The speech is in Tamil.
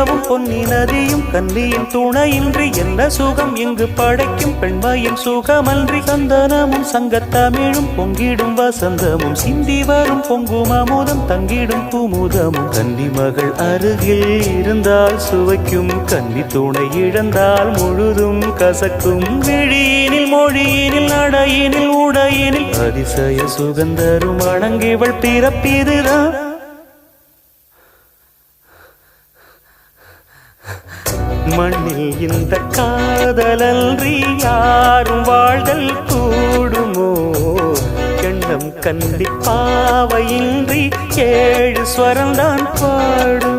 நிலவும் பொன்னி நதியும் கன்னியின் துணையின்றி என்ன சுகம் இங்கு படைக்கும் பெண்மையின் சுகமன்றி சந்தனமும் சங்கத்தமிழும் பொங்கிடும் வசந்தமும் சிந்தி வரும் பொங்கும் அமுதம் தங்கிடும் குமுதமும் கன்னி மகள் அருகில் இருந்தால் சுவைக்கும் கன்னி துணை இழந்தால் முழுதும் கசக்கும் விழியினில் மொழியினில் நடையினில் உடையினில் அதிசய சுகந்தரும் அணங்கிவள் பிறப்பிதுதான் மண்ணில் இந்த காதலன்றி யாரும் வாழ்தல் கூடுமோ எண்ணம் கண்டிப்பாவையின்றி 7 ஸ்வரம்தான் பாடும்